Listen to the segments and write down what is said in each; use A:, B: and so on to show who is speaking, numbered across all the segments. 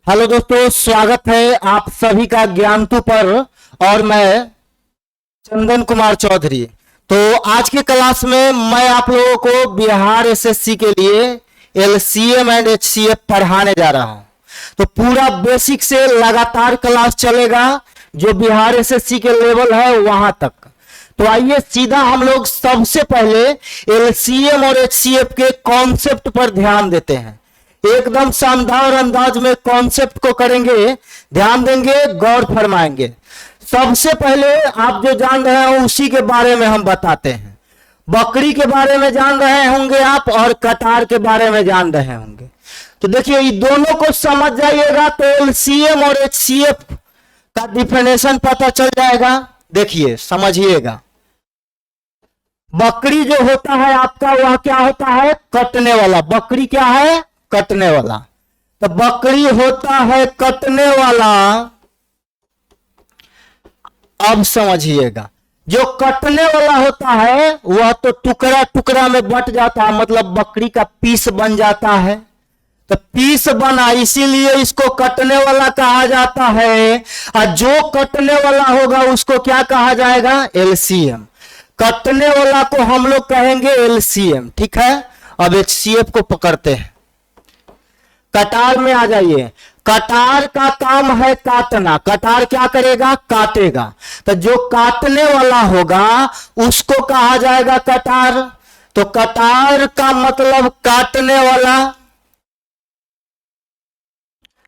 A: Hello दोस्तों, स्वागत है आप सभी का ज्ञानतू पर। और मैं चंदन कुमार चौधरी। तो आज के क्लास में मैं आप लोगों को बिहार एसएससी के लिए एलसीएम एंड एचसीएफ पढ़ाने जा रहा हूं। तो पूरा बेसिक से लगातार क्लास चलेगा, जो बिहार एसएससी के लेवल है वहां तक। तो आइए सीधा हम लोग सबसे पहले एलसीएम और एचसीएफ के कॉन्सेप्ट पर ध्यान देते हैं। एकदम शानदार अंदाज में कॉन्सेप्ट को करेंगे, ध्यान देंगे, गौर फरमाएंगे। सबसे पहले आप जो जान रहे हैं उसी के बारे में हम बताते हैं। बकरी के बारे में जान रहे होंगे आप, और कटार के बारे में जान रहे होंगे। तो देखिए, ये दोनों को समझ जाइएगा तो एलसीएम और एचसीएफ का डिफिनेशन पता चल जाएगा। देखिए समझिएगा, बकरी जो होता है आपका, वह क्या होता है? कटने वाला। बकरी क्या है? कटने वाला। तो बकरी होता है कटने वाला। अब समझिएगा, जो कटने वाला होता है वह तो टुकड़ा टुकड़ा में बट जाता है, मतलब बकरी का पीस बन जाता है। तो पीस बना, इसीलिए इसको कटने वाला कहा जाता है। और जो कटने वाला होगा उसको क्या कहा जाएगा? एलसीएम। कटने वाला को हम लोग कहेंगे एलसीएम, ठीक है। अब एचसीएफ को पकड़ते हैं। कटार में आ जाइए। कटार का काम है काटना। कटार क्या करेगा? काटेगा। तो जो काटने वाला होगा उसको कहा जाएगा कटार। तो कटार का मतलब काटने वाला,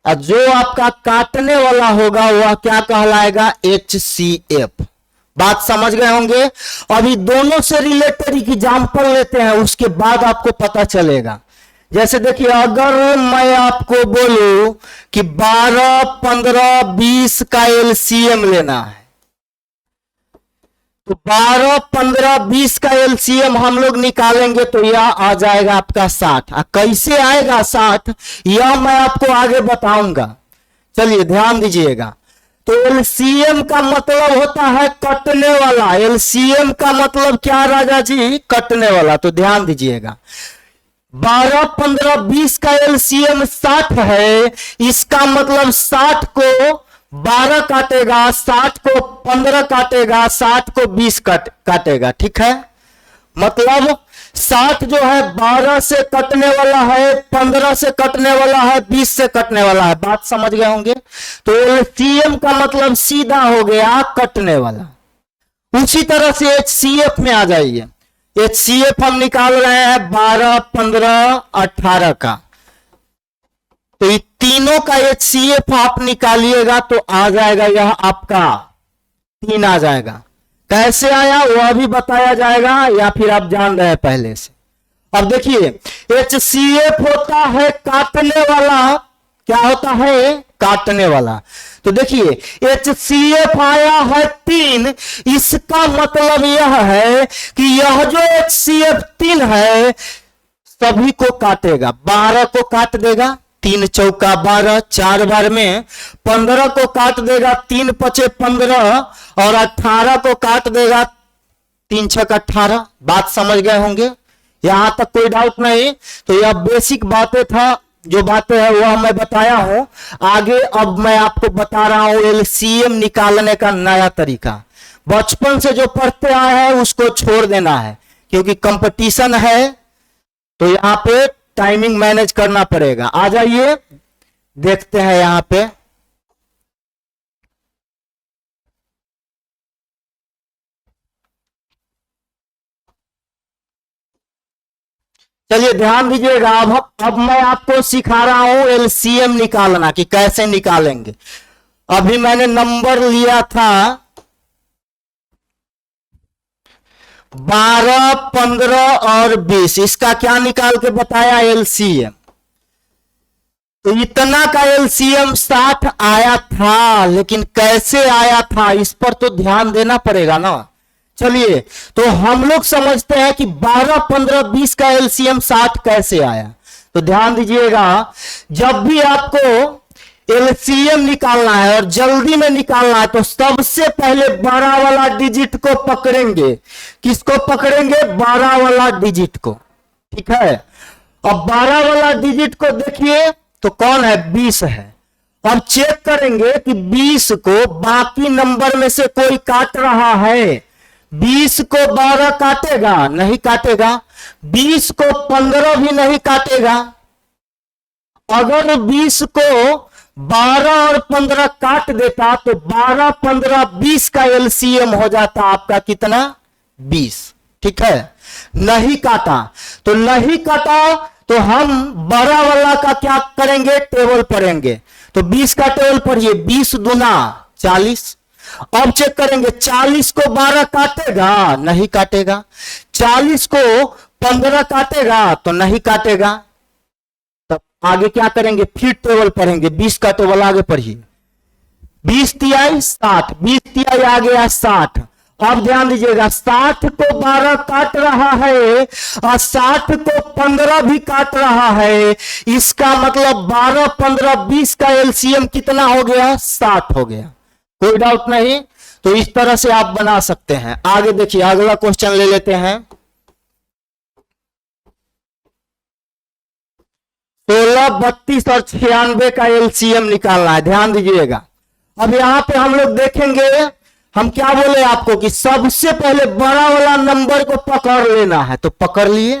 A: और जो आपका काटने वाला होगा वह क्या कहलाएगा? एचसीएफ। बात समझ गए होंगे। अभी दोनों से रिलेटेड एग्जांपल लेते हैं, उसके बाद आपको पता चलेगा। जैसे देखिए, अगर मैं आपको बोलूं कि 12, 15, 20 का एलसीएम लेना है, तो 12, 15, 20 का एलसीएम हम लोग निकालेंगे तो यह आ जाएगा आपका 60। कैसे आएगा 60, यह मैं आपको आगे बताऊंगा। चलिए ध्यान दीजिएगा। तो एलसीएम का मतलब होता है कटने वाला। एलसीएम का मतलब क्या राजा जी? कटने वाला। तो ध्यान दीजिएगा, 12, 15, 20 का एलसीएम 60 है। इसका मतलब 60 को 12 काटेगा, 60 को 15 काटेगा, 60 को 20 काटेगा, ठीक है। मतलब 60 जो है 12 से कटने वाला है, 15 से कटने वाला है, 20 से कटने वाला है। बात समझ गए होंगे। तो एलसीएम का मतलब सीधा हो गया कटने वाला। उसी तरह से एचसीएफ में आ जाइए। एचसीएफ हम निकाल रहे हैं 12, 15, 18 का। तो ये तीनों का एचसीएफ आप निकालिएगा तो आ जाएगा यह आपका 3 आ जाएगा। कैसे आया वह भी बताया जाएगा, या फिर आप जान रहे हैं पहले से। अब देखिए, एचसीएफ होता है काटने वाला। क्या होता है? काटने वाला। तो देखिए, एचसीएफ आया है 3। इसका मतलब यह है कि यह जो एचसीएफ 3 है सभी को काटेगा। 12 को काट देगा, 3 चौका 12, 4 बार में। 15 को काट देगा, 3 पचे 15, और 18 को काट देगा, 3 छक 18। बात समझ गए होंगे, यहां तक कोई डाउट नहीं। तो यह बेसिक बातें था, जो बातें है वह मैं बताया हूं। आगे अब मैं आपको बता रहा हूं एलसीएम निकालने का नया तरीका। बचपन से जो पढ़ते आए हैं उसको छोड़ देना है, क्योंकि कंपटीशन है तो यहां पे टाइमिंग मैनेज करना पड़ेगा। आ जाइए देखते हैं यहां पे। चलिए ध्यान दीजिएगा। अब मैं आपको सिखा रहा हूं एलसीएम निकालना कि कैसे निकालेंगे। अभी मैंने नंबर लिया था 12, 15 और 20। इसका क्या निकाल के बताया? एलसीएम। तो इतना का एलसीएम 60 आया था, लेकिन कैसे आया था इस पर तो ध्यान देना पड़ेगा ना। चलिए, तो हम लोग समझते हैं कि 12, 15, 20 का एलसीएम 60 कैसे आया। तो ध्यान दीजिएगा, जब भी आपको एलसीएम निकालना है और जल्दी में निकालना है तो सबसे पहले 12 वाला डिजिट को पकड़ेंगे। किसको पकड़ेंगे? 12 वाला डिजिट को, ठीक है। अब 12 वाला डिजिट को देखिए तो कौन है? 20 है। अब चेक करेंगे कि 20 को बाकी नंबर में से कोई काट रहा है। 20 को 12 काटेगा? नहीं काटेगा। 20 को 15 भी नहीं काटेगा। अगर 20 को 12 और 15 काट देता तो 12, 15, 20 का एलसीएम हो जाता आपका कितना? 20। ठीक है, नहीं काटा तो नहीं काटा तो हम बड़ा वाला का क्या करेंगे? टेबल पढ़ेंगे। तो 20 का टेबल पढ़िए। 20 दूना 40। अब चेक करेंगे 40 को 12 काटेगा? नहीं काटेगा। 40 को 15 काटेगा? तो नहीं काटेगा। तब आगे क्या करेंगे? फिर टेबल पढ़ेंगे। 20 का टेबल आगे पढ़िए। 20 तिहाई 60, 20 तिहाई आ गया 60। अब ध्यान दीजिएगा 60 को 12 काट रहा है और 60 को 15 भी काट रहा है। इसका मतलब 12, 15, 20 का एलसीएम कितना हो गया? 60 हो गया। कोई डाउट नहीं। तो इस तरह से आप बना सकते हैं। आगे देखिए, अगला क्वेश्चन ले लेते हैं। 16, 32 और 96 का एलसीएम निकालना है। ध्यान दीजिएगा। अब यहां पे हम लोग देखेंगे, हम क्या बोले आपको कि सबसे पहले बड़ा वाला नंबर को पकड़ लेना है। तो पकड़ लिए।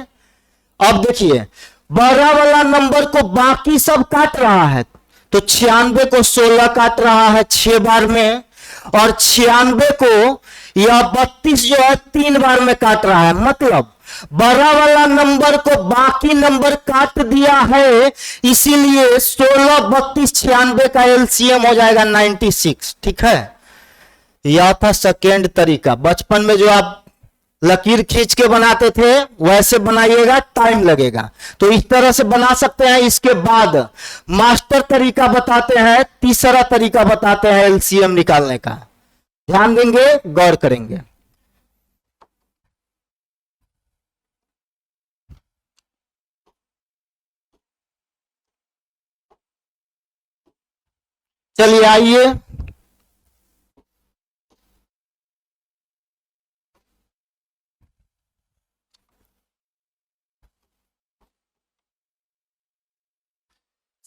A: अब देखिए बड़ा वाला नंबर को बाकी सब काट रहा है। तो 96 को 16 काट रहा है 6 बार में, और 96 को यह 32 जो है 3 बार में काट रहा है। मतलब बड़ा वाला नंबर को बाकी नंबर काट दिया है, इसीलिए 16, 32, 96 का एलसीएम हो जाएगा 96। ठीक है, यह था सेकेंड तरीका। बचपन में जो आप लकीर खींच के बनाते थे वैसे बनाइएगा, टाइम लगेगा। तो इस तरह से बना सकते हैं। इसके बाद मास्टर तरीका बताते हैं, तीसरा तरीका बताते हैं एलसीएम निकालने का। ध्यान देंगे, गौर करेंगे। चलिए आइए,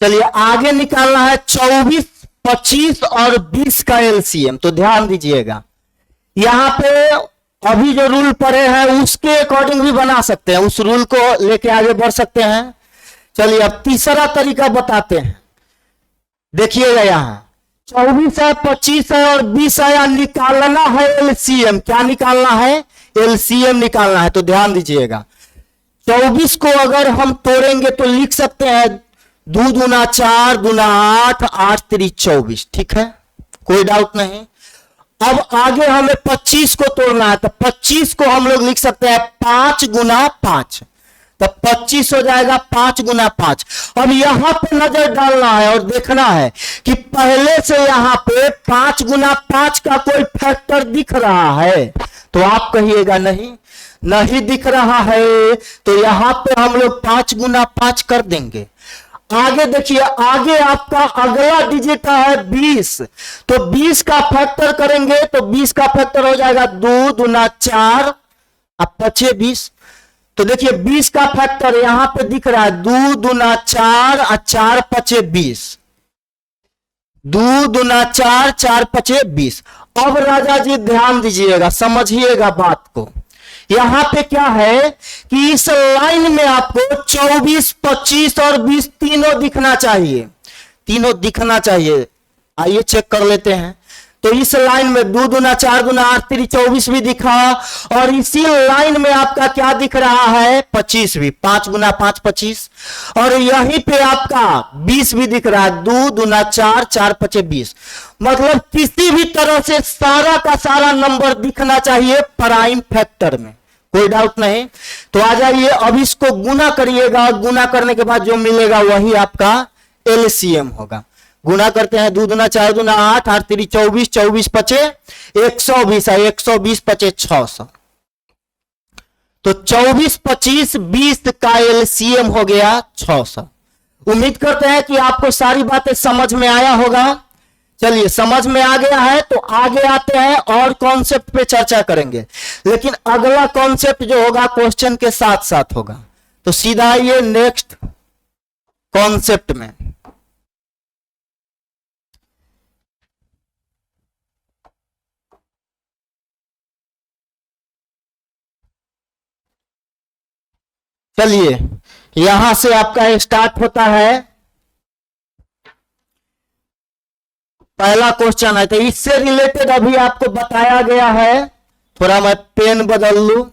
A: चलिए आगे निकालना है 24, 25 और 20 का एलसीएम। तो ध्यान दीजिएगा, यहां पे अभी जो रूल पढ़े हैं उसके अकॉर्डिंग भी बना सकते हैं, उस रूल को लेके आगे बढ़ सकते हैं। चलिए अब तीसरा तरीका बताते हैं। देखिएगा यहां 24 है, 25 है और 20 है, निकालना है एलसीएम। क्या निकालना है? एलसीएम निकालना है। तो ध्यान दीजिएगा, 24 को अगर हम तोड़ेंगे तो लिख सकते हैं 2 दूना 4, दूना 8, 8 3 24। ठीक है, कोई डाउट नहीं। अब आगे हमें 25 को तोड़ना है, तो 25 को हम लोग लिख सकते हैं 5 गुना 5। तो 25 हो जाएगा 5 गुना 5। अब यहां पे नजर डालना है और देखना है कि पहले से यहां पे 5 गुना 5 का कोई फैक्टर दिख रहा है। तो आप कहिएगा नहीं, नहीं दिख रहा है। तो यहां पे हम लोग 5 गुना 5 कर देंगे। आगे देखिए, आगे आपका अगला डिजिट है 20। तो 20 का फैक्टर करेंगे तो 20 का फैक्टर हो जाएगा 2 दूना 4 अब 5 20। तो देखिए 20 का फैक्टर यहां पे दिख रहा है 2 दूना 4 और 4 5 20। 2 दूना 4, 4 5 20। अब राजा जी ध्यान दीजिएगा, समझिएगा बात को। यहां पे क्या है कि इस लाइन में आपको 24, 25 और 20 तीनों दिखना चाहिए। तीनों दिखना चाहिए। आइए चेक कर लेते हैं। तो इस लाइन में 2 दूना 4 दूना 8 3 24 भी दिखा, और इसी लाइन में आपका क्या दिख रहा है? 25 भी। 5 गुना 5 25। और यहीं पे आपका 20 भी दिख रहा है। 2 दूना 4, 4 5 20। मतलब किसी भी तरह से सारा का सारा नंबर दिखना चाहिए प्राइम फैक्टर में। कोई डाउट नहीं। तो आ जाइए, अब इसको गुना करिएगा, गुना करने के बाद जो मिलेगा वही आपका एलसीएम होगा। गुना करते हैं 2 दूना 4 दूना 8, 8 3 24, 24 5 120 है, 120 5 600। तो 24, 25, 20 का एलसीएम हो गया 600। उम्मीद करते हैं कि आपको सारी बातें समझ में आया होगा। चलिए, समझ में आ गया है तो आगे आते हैं और कॉन्सेप्ट पे चर्चा करेंगे। लेकिन अगला कॉन्सेप्ट जो होगा क्वेश्चन के साथ साथ होगा। तो सीधा आइए नेक्स्ट कॉन्सेप्ट में। चलिए यहां से आपका स्टार्ट होता है। पहला क्वेश्चन है, तो इससे रिलेटेड अभी आपको बताया गया है। थोड़ा मैं पेन बदल लूं।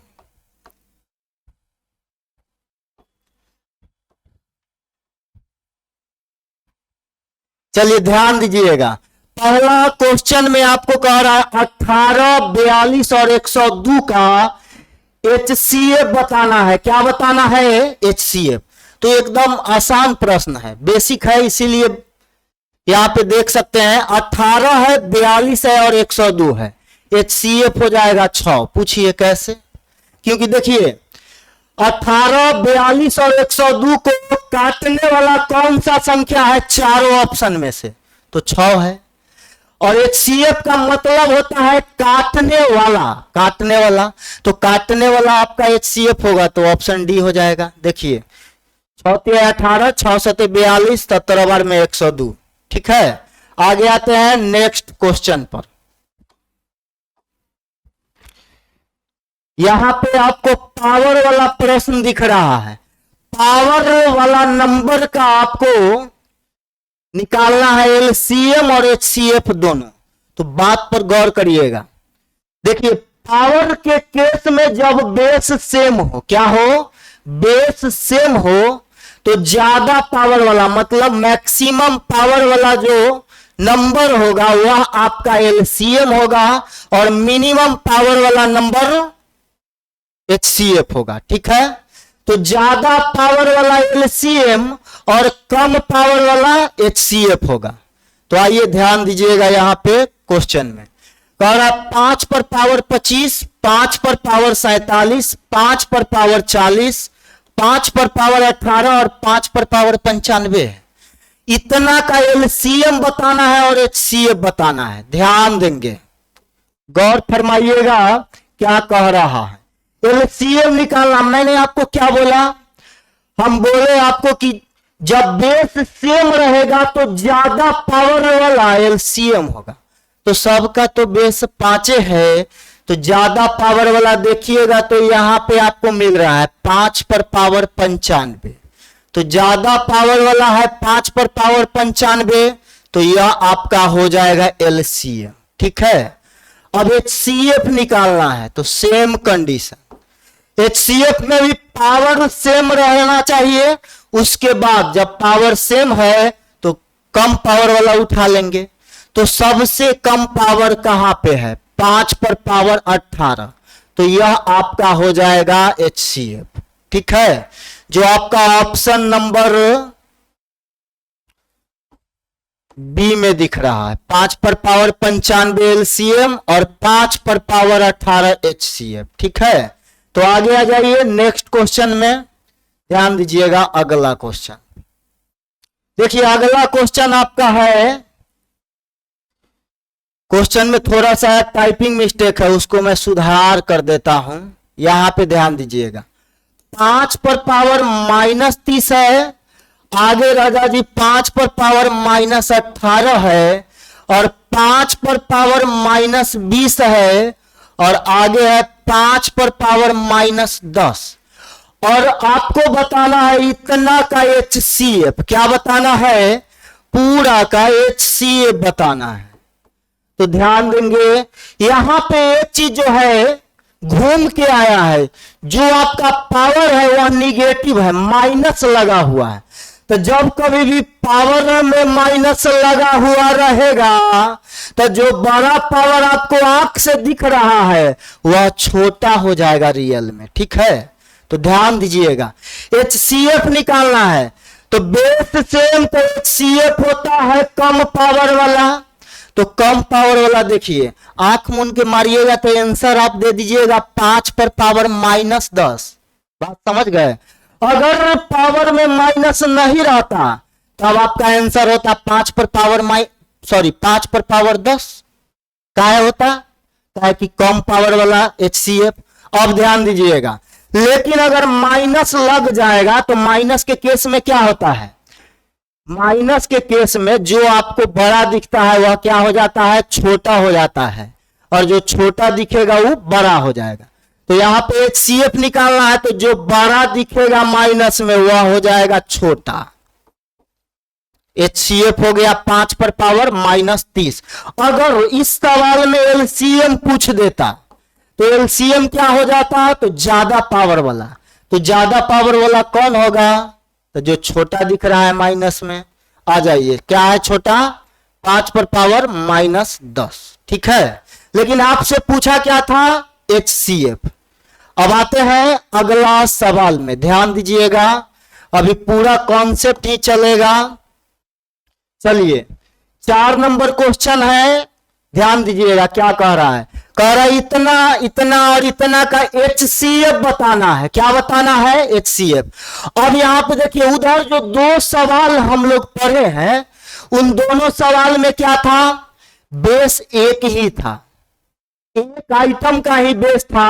A: चलिए ध्यान दीजिएगा, पहला क्वेश्चन में आपको कह रहा है 18, 42 और 102 का HCF बताना है। क्या बताना है? HCF। तो एकदम आसान प्रश्न है, बेसिक है, इसीलिए यहां पे देख सकते हैं 18 है, 42 है और 102 है। HCF हो जाएगा 6। पूछिए कैसे? क्योंकि देखिए 18, 42 और 102 को काटने वाला कौन सा संख्या है चारों ऑप्शन में से? तो 6 है। और HCF का मतलब होता है काटने वाला, काटने वाला। तो काटने वाला आपका HCF होगा, तो ऑप्शन डी हो जाएगा। देखिए 6 18, 6 7 42, 77 में 102। ठीक है, आगे आते हैं नेक्स्ट क्वेश्चन पर। यहां पे आपको पावर वाला प्रश्न दिख रहा है। पावर वाला नंबर का आपको निकालना है LCM और HCF दोनों। तो बात पर गौर करिएगा। देखिए पावर के केस में जब बेस सेम हो, क्या हो? बेस सेम हो, तो ज्यादा पावर वाला मतलब मैक्सिमम पावर वाला जो नंबर होगा वह आपका LCM होगा और मिनिमम पावर वाला नंबर HCF होगा। ठीक है, तो ज्यादा पावर वाला LCM और कम पावर वाला HCF होगा। तो आइए ध्यान दीजिएगा यहां पे क्वेश्चन में कह रहा 5 पर पावर 25, 5 पर पावर 47, 5 पर पावर 40, 5 पर पावर 18 और 5 पर पावर 95 है। इतना का LCM बताना है और HCF बताना है। ध्यान देंगे, गौर फरमाइएगा क्या कह रहा है। LCM निकालना, मैंने आपको क्या बोला? हम बोले आपको कि जब बेस सेम रहेगा तो ज्यादा पावर वाला LCM होगा। तो सबका तो बेस 5 है, तो ज्यादा पावर वाला देखिएगा तो यहां पे आपको मिल रहा है 5 पर पावर 95। तो ज्यादा पावर वाला है 5 पर पावर 95, तो यह आपका हो जाएगा LCM। ठीक है, अब HCF निकालना है, तो सेम कंडीशन, HCF में भी पावर सेम रहना चाहिए। उसके बाद जब पावर सेम है तो कम पावर वाला उठा लेंगे। तो सबसे कम पावर कहां पे है? 5 पर पावर 18, तो यह आपका हो जाएगा HCF। ठीक है, जो आपका ऑप्शन नंबर बी में दिख रहा है, 5 पर पावर 95 LCM और 5 पर पावर 18 HCF। ठीक है, तो आगे आ जाइए नेक्स्ट क्वेश्चन में। ध्यान दीजिएगा अगला क्वेश्चन। देखिए अगला क्वेश्चन आपका है, क्वेश्चन में थोड़ा सा टाइपिंग मिस्टेक है, उसको मैं सुधार कर देता हूं। यहां पे ध्यान दीजिएगा, 5 पर पावर -30 है, आगे राजा जी 5 पर पावर -18 है और 5 पर पावर -20 है और आगे है 5 पर पावर -10। और आपको बताना है इतना का HCF। क्या बताना है? पूरा का HCF बताना है। तो ध्यान देंगे यहां पे एक चीज जो है घूम के आया है, जो आपका पावर है वह निगेटिव है, माइनस लगा हुआ है। तो जब कभी भी पावर में माइनस लगा हुआ रहेगा तो जो बड़ा पावर आपको आंख से दिख रहा है वह छोटा हो जाएगा रियल में। ठीक है, तो ध्यान दीजिएगा HCF निकालना है। तो बेस सेम तो HCF होता है कम पावर वाला। तो कम पावर वाला देखिए, आंख मूंद के मारिएगा तो आंसर आप दे दीजिएगा 5 पर पावर -10। बात समझ गए? अगर पावर में माइनस नहीं रहता तब आपका आंसर होता 5 पर पावर 5 पर पावर 10। क्या होता? क्या कि कम पावर वाला HCF। अब ध्यान दीजिएगा, लेकिन अगर माइनस लग जाएगा तो माइनस के केस में क्या होता है? माइनस के केस में जो आपको बड़ा दिखता है वह क्या हो जाता है? छोटा हो जाता है, और जो छोटा दिखेगा वो बड़ा हो जाएगा। तो यहाँ पे HCF निकालना है, तो जो बड़ा दिखेगा माइनस में वह हो जाएगा छोटा। HCF हो गया 5 पर पावर माइनस 30। अगर इस सवाल में LCM पूछ देता तो LCM क्या हो जाता है, तो ज्यादा पावर वाला। तो ज्यादा पावर वाला कौन होगा, तो जो छोटा दिख रहा है माइनस में, आ जाइए क्या है छोटा, 5 पर पावर माइनस 10। ठीक है, लेकिन आपसे पूछा क्या था, HCF। अब आते हैं अगला सवाल में, ध्यान दीजिएगा, अभी पूरा कॉन्सेप्ट ही चलेगा। चलिए 4 नंबर क्वेश्चन है, ध्यान दीजिएगा क्या कह रहा है, कह रहा है इतना इतना और इतना का HCF बताना है। क्या बताना है, HCF। अब यहां पे देखिए, उधर जो 2 सवाल हम लोग पढ़े हैं, उन दोनों सवाल में क्या था, बेस एक ही था, एक आइटम का ही बेस था।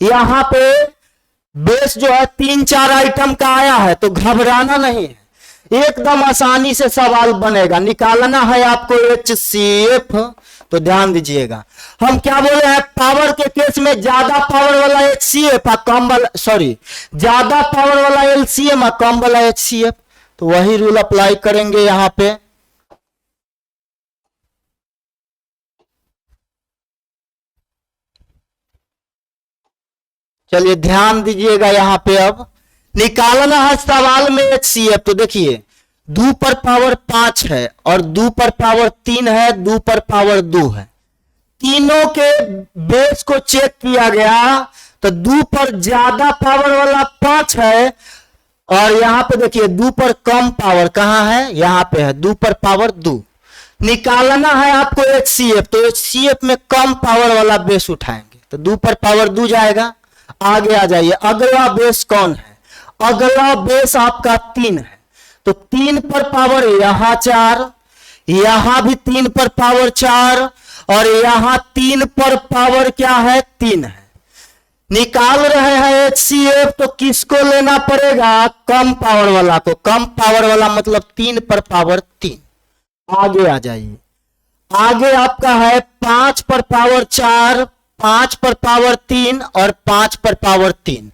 A: यहां पे बेस जो है 3-4 आइटम का आया है, तो घबराना नहीं है, एकदम आसानी से सवाल बनेगा। निकालना है आपको HCF, तो ध्यान दीजिएगा। हम क्या बोले हैं, पावर के केस में ज्यादा पावर वाला HCF और कम वाला, सॉरी, ज्यादा पावर वाला LCM और कम वाला HCF। तो वही रूल अप्लाई करेंगे यहां पे। चलिए ध्यान दीजिएगा, यहां पे अब निकालना है सवाल में HCF। तो देखिए 2 पर पावर 5 है और 2 पर पावर 3 है, 2 पर पावर 2 है। तीनों के बेस को चेक किया गया, तो 2 पर ज्यादा पावर वाला 5 है, और यहां पे देखिए 2 पर कम पावर कहां है, यहां पे है 2 पर पावर 2। निकालना है आपको HCF, तो HCF में कम पावर वाला बेस उठाएंगे, तो 2 पर पावर 2 जाएगा। आगे आ जाइए, अगला बेस कौन है, अगला बेस आपका 3 है, तो 3 पर पावर यहां 4, यहां भी 3 पर पावर 4, और यहां 3 पर पावर क्या है, 3 है। निकाल रहे हैं HCF, तो किसको लेना पड़ेगा, कम पावर वाला को। कम पावर वाला मतलब 3 पर पावर 3। आगे आ जाइए, आगे आपका है 5 पर पावर 4, 5 पर पावर 3 और 5 पर पावर 3।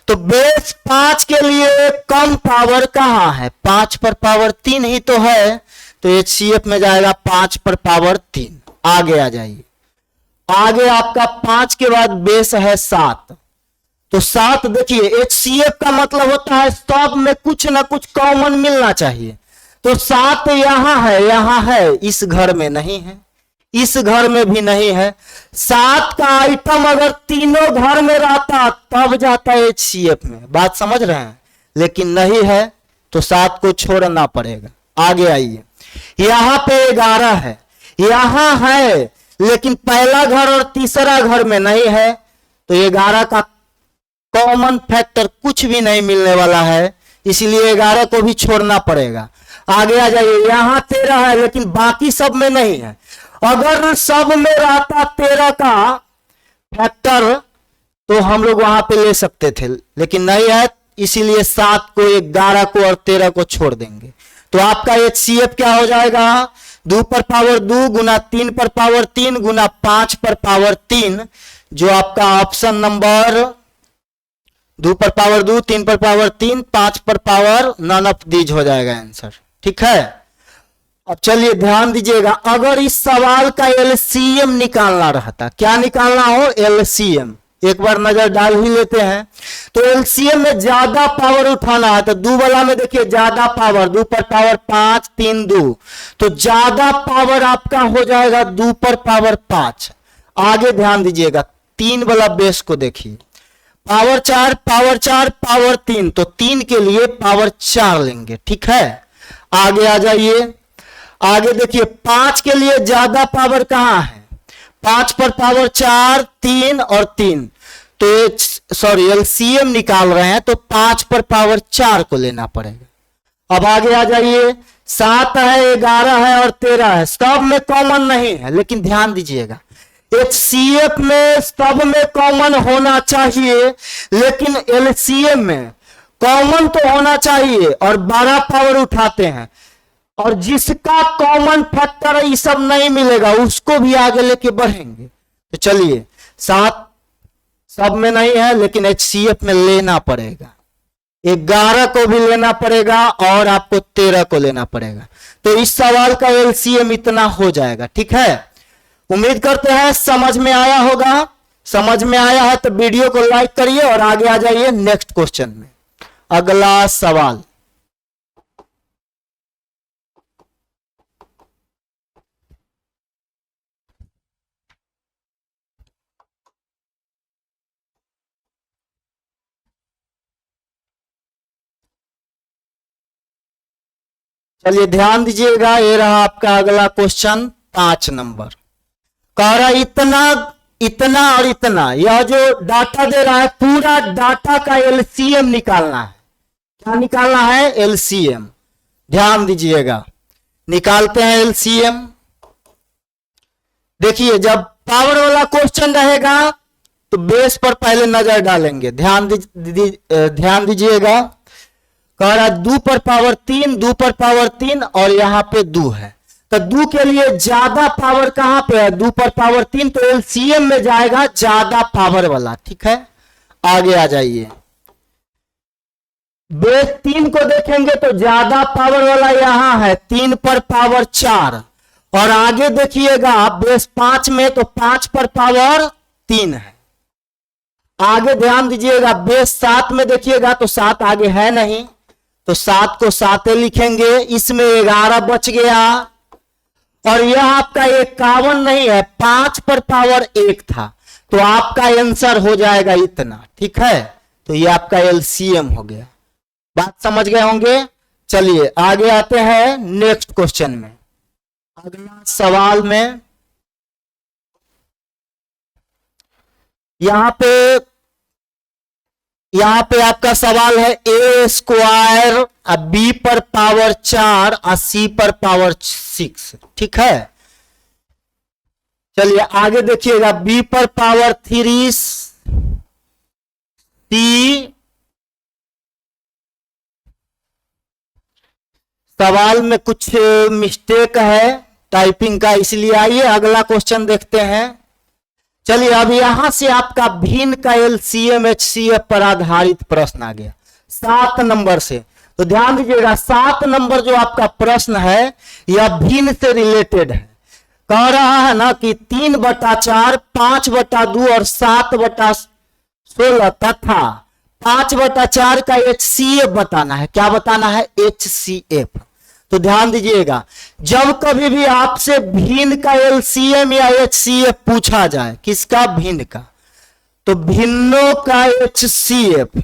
A: तो बेस 5 के लिए कम पावर कहां है, 5 पर पावर 3 ही तो है, तो HCF में जाएगा 5 पर पावर 3। आगे आ जाइए, आगे आपका 5 के बाद बेस है 7, तो 7 देखिए HCF का मतलब होता है सब में कुछ ना कुछ कॉमन मिलना चाहिए। तो 7 यहां है, इस घर में नहीं है, इस घर में भी नहीं है। 7 का आइटम अगर तीनों घर में रहता तब जाता है HCF में, बात समझ रहे हैं, लेकिन नहीं है, तो 7 को छोड़ना पड़ेगा। आगे आइए, यहां पे 11 है, यहां है, लेकिन पहला घर और तीसरा घर में नहीं है, तो 11 का कॉमन फैक्टर कुछ भी नहीं मिलने वाला है, इसलिए 11 को भी छोड़ना पड़ेगा। आगे आ जाइए, यहां 13 है, लेकिन बाकी सब में नहीं है। अगर सब में रहता 13 का फैक्टर, तो हम लोग वहां पे ले सकते थे, लेकिन नहीं है, इसीलिए 7 को, 11 को और 13 को छोड़ देंगे। तो आपका HCF क्या हो जाएगा, 2 पर पावर 2 गुना 3 पर पावर 3 गुना 5 पर पावर 3, जो आपका ऑप्शन नंबर 2 पर पावर 2, 3 पर पावर 3, 5 पर पावर नन ऑफ दीज हो जाएगा आंसर। ठीक है, अब चलिए ध्यान दीजिएगा, अगर इस सवाल का LCM निकालना रहता, क्या निकालना हो, LCM, एक बार नजर डाल ही लेते हैं। तो LCM में ज्यादा पावर उठाना है, तो 2 वाला में देखिए ज्यादा पावर, 2 पर पावर 5, 3 2, तो ज्यादा पावर आपका हो जाएगा 2 पर पावर 5। आगे ध्यान दीजिएगा, 3 वाला बेस को देखिए, पावर 4 पावर 4 पावर 3, तो 3 के लिए पावर 4 लेंगे। ठीक है, आगे आ जाइए, आगे देखिए 5 के लिए ज्यादा पावर कहां है, 5 पर पावर 4, 3 और 3, तो सॉरी LCM निकाल रहे हैं, तो 5 पर पावर 4 को लेना पड़ेगा। अब आगे आ जाइए, 7 है, 11 है और 13 है, सब में कॉमन नहीं है, लेकिन ध्यान दीजिएगा HCF में सब में कॉमन होना चाहिए, लेकिन LCM में कॉमन तो होना चाहिए और 12 पावर उठाते हैं, और जिसका कॉमन फैक्टर ये सब नहीं मिलेगा उसको भी आगे लेके बढ़ेंगे। तो चलिए 7 सब में नहीं है, लेकिन HCF में लेना पड़ेगा। 11 को भी लेना पड़ेगा और आपको 13 को लेना पड़ेगा। तो इस सवाल का LCM इतना हो जाएगा। ठीक है, उम्मीद करते हैं समझ में आया होगा। समझ में आया है तो वीडियो को लाइक करिए और आगे आ जाइए नेक्स्ट क्वेश्चन में। अगला सवाल, चलिए ध्यान दीजिएगा। ये रहा आपका अगला क्वेश्चन 5 नंबर। कह रहा इतना इतना और इतना, यह जो डाटा दे रहा है पूरा डाटा का LCM निकालना है। क्या निकालना है? LCM। ध्यान दीजिएगा, निकालते हैं LCM। देखिए जब पावर वाला क्वेश्चन रहेगा तो बेस पर पहले नजर डालेंगे। ध्यान दीजिएगा। कह रहा 2 पर पावर 3, 2 पर पावर 3 और यहां पे 2 है। तो 2 के लिए ज्यादा पावर कहां पे है? 2 पर पावर 3, तो LCM में जाएगा ज्यादा पावर वाला। ठीक है, आगे आ जाइए। बेस 3 को देखेंगे तो ज्यादा पावर वाला यहां है 3 पर पावर 4, और आगे देखिएगा बेस 5 में तो 5 पर पावर 3 है। आगे ध्यान दीजिएगा, बेस 7 में देखिएगा तो 7 आगे है नहीं, तो 7 को 7 लिखेंगे। इसमें 11 बच गया, और यह आपका 51 नहीं है, 5 पर पावर 1 था, तो आपका आंसर हो जाएगा इतना। ठीक है, तो ये आपका LCM हो गया। बात समझ गए होंगे। चलिए आगे आते हैं नेक्स्ट क्वेश्चन में। अगला सवाल में यहां पे आपका सवाल है A² B पर पावर 4 और C पर पावर 6। ठीक है, चलिए आगे देखिएगा। B पर पावर 3 C, सवाल में कुछ मिस्टेक है टाइपिंग का, इसलिए आइए अगला क्वेश्चन देखते हैं। चलिए अब यहां से आपका भिन्न का LCM HCF पर आधारित प्रश्न आ गया 7 नंबर से। तो ध्यान दीजिएगा, 7 नंबर जो आपका प्रश्न है यह भिन्न से रिलेटेड है। कह रहा है ना कि 3/4, 5/2 और 7/16 तथा 5/4 का HCF बताना है। क्या बताना है? HCF। तो ध्यान दीजिएगा, जब कभी भी आपसे भिन्न का LCM या HCF पूछा जाए, किसका? भिन्न का, तो भिन्नों का HCF।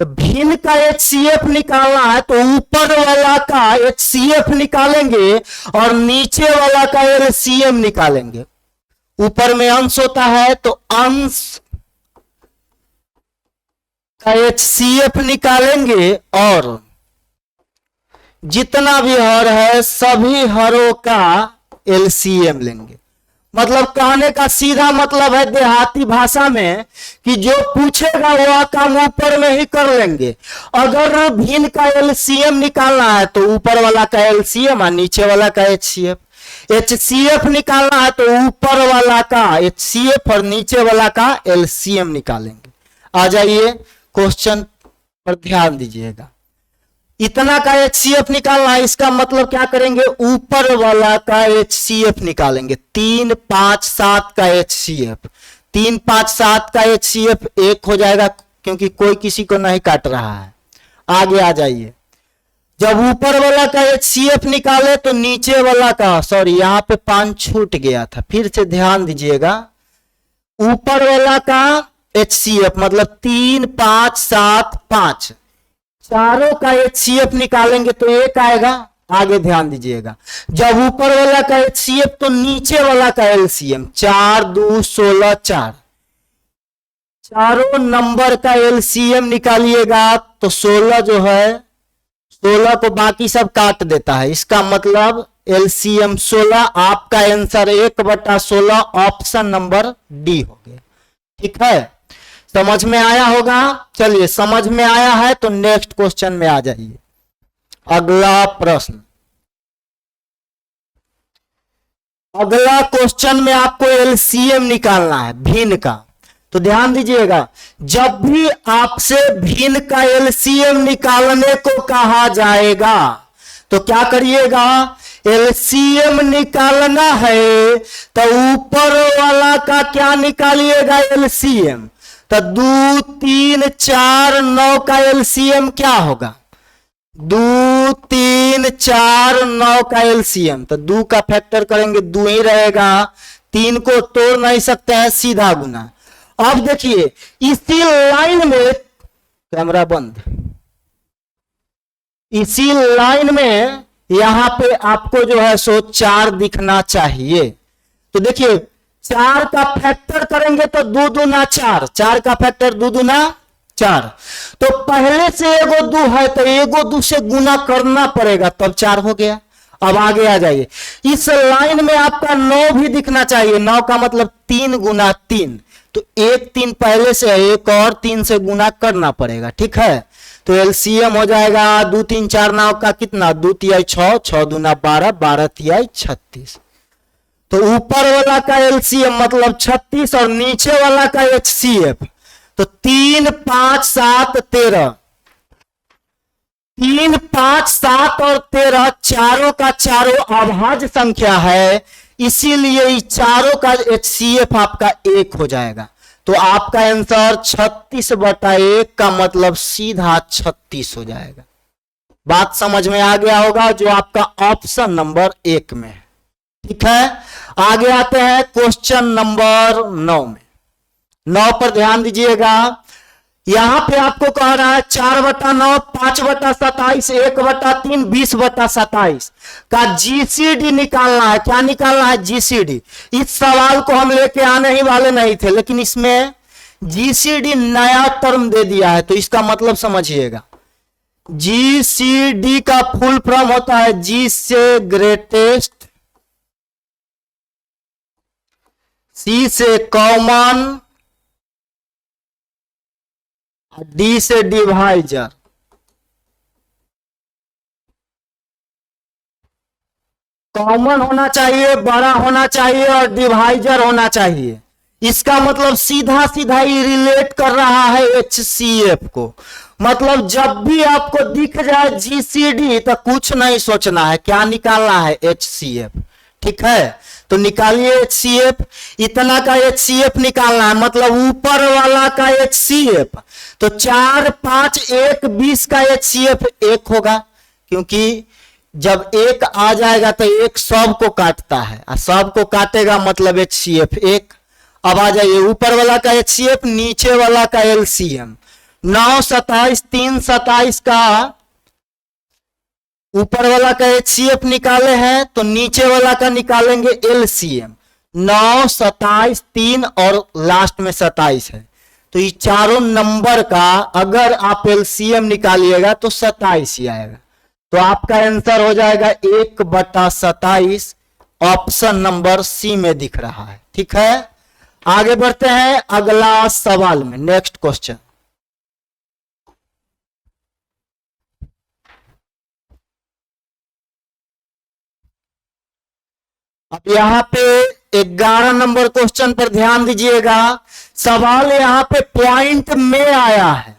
A: तो भिन्न का HCF निकालना है तो ऊपर वाला का HCF निकालेंगे और नीचे वाला का LCM निकालेंगे। ऊपर में अंश होता है तो अंश का HCF निकालेंगे और जितना भी हर है सभी हरों का LCM लेंगे। मतलब कहने का सीधा मतलब है देहाती भाषा में कि जो पूछेगा वह काम ऊपर में ही कर लेंगे। अगर भिन्न का LCM निकालना है तो ऊपर वाला का LCM और नीचे वाला का HCF। HCF निकालना है तो ऊपर वाला का HCF और नीचे वाला का LCM निकालेंगे। आ जाइए क्वेश्चन पर ध्यान दीजिएगा। इतना का HCF निकालना है, इसका मतलब क्या करेंगे? ऊपर वाला का HCF निकालेंगे। 3, 5, 7 का HCF, 3, 5, 7 का HCF 1 हो जाएगा, क्योंकि कोई किसी को नहीं काट रहा है। आगे आ जाइए। जब ऊपर वाला का HCF निकाले तो नीचे वाला का, सॉरी यहां पे 5 छूट गया था, फिर से ध्यान दीजिएगा। ऊपर वाला का HCF मतलब 3, 5, 7, 5 चारों का HCF निकालेंगे तो 1 आएगा। आगे ध्यान दीजिएगा, जब ऊपर वाला का HCF तो नीचे वाला का LCM 4, 2, 16, 4 चारों नंबर का LCM निकालिएगा तो 16 जो है 16 को बाकी सब काट देता है। इसका मतलब LCM 16। आपका आंसर 1/16 ऑप्शन नंबर डी हो गया। ठीक है, समझ में आया होगा। चलिए समझ में आया है तो नेक्स्ट क्वेश्चन में आ जाइए। अगला प्रश्न, अगला क्वेश्चन में आपको एलसीएम निकालना है भिन्न का। तो ध्यान दीजिएगा, जब भी आपसे भिन्न का एलसीएम निकालने को कहा जाएगा तो क्या करिएगा, एलसीएम निकालना है तो ऊपर वाला का क्या निकालिएगा एलसीएम। तो 2 3 4 9 का एलसीएम क्या होगा, 2 3 4 9 का एलसीएम। तो 2 का फैक्टर करेंगे 2 ही रहेगा, 3 को तोड़ नहीं सकते हैं, सीधा गुना। अब देखिए इसी लाइन में, कैमरा बंद, इसी लाइन में यहां पे आपको जो है सो 4 दिखना चाहिए। तो देखिए 4 का फैक्टर करेंगे तो 2 दूना 4, 4 का फैक्टर 2 दूना 4। तो पहले से एगो 2 है तो एगो 2 से गुना करना पड़ेगा तब 4 हो गया। अब आगे आ जाइए, इस लाइन में आपका 9 भी दिखना चाहिए, 9 का मतलब 3 गुना 3। तो 1 3 पहले से है, एक और 3 से गुना करना पड़ेगा, ठीक है। तो एलसीएम हो जाएगा 2 3 4 9 का कितना, 2 तिहाई 6, 6 दूना 12, 12 तिहाई 36। तो ऊपर वाला का एलसीएम मतलब 36 और नीचे वाला का एचसीएफ। तो 3 5 7 13, 3 5 7 और 13 चारों का चारों अभाज्य संख्या है, इसीलिए इस चारों का एचसीएफ आपका 1 हो जाएगा। तो आपका आंसर 36/1 का मतलब सीधा 36 हो जाएगा। बात समझ में आ गया होगा, जो आपका ऑप्शन नंबर 1 में है, ठीक है। आगे आते हैं क्वेश्चन नंबर 9 में। 9 पर ध्यान दीजिएगा, यहां पे आपको कह रहा है 4/9, 5/27, 1/3, 20/27 का जीसीडी निकालना है। क्या निकालना है, जीसीडी। इस सवाल को हम लेके आने ही वाले नहीं थे, लेकिन इसमें जीसीडी नया टर्म दे दिया है, तो इसका मतलब समझिएगा। जीसीडी का फुल फॉर्म होता है जी से ग्रेटेस्ट, सी से कॉमन, डी से डिवाइजर। कॉमन होना चाहिए, बड़ा होना चाहिए और डिवाइजर होना चाहिए। इसका मतलब सीधा सीधा ही रिलेट कर रहा है एचसीएफ को। मतलब जब भी आपको दिख जाए जीसीडी तो कुछ नहीं सोचना है, क्या निकालना है, एचसीएफ, ठीक है। तो निकालिए एचसीएफ, इतना का एचसीएफ निकालना है, मतलब ऊपर वाला का एचसीएफ। तो 4 5 1 20 का एचसीएफ 1 होगा, क्योंकि जब 1 आ जाएगा तो 1 सब को काटता है, और सब को काटेगा मतलब एचसीएफ 1। अब आ जाइए ऊपर वाला का एचसीएफ, नीचे वाला का एलसीएम। 9 27 3 27 का ऊपर वाला का एचसीएफ निकाले हैं, तो नीचे वाला का निकालेंगे एलसीएम। 9 27 3 और लास्ट में 27 है, तो ये चारों नंबर का अगर आप एलसीएम निकालिएगा तो 27 ही आएगा। तो आपका आंसर हो जाएगा 1/27, ऑप्शन नंबर सी में दिख रहा है, ठीक है। आगे बढ़ते हैं अगला सवाल में, नेक्स्ट क्वेश्चन। अब यहां पे 11 नंबर क्वेश्चन पर ध्यान दीजिएगा। सवाल यहां पे पॉइंट में आया है,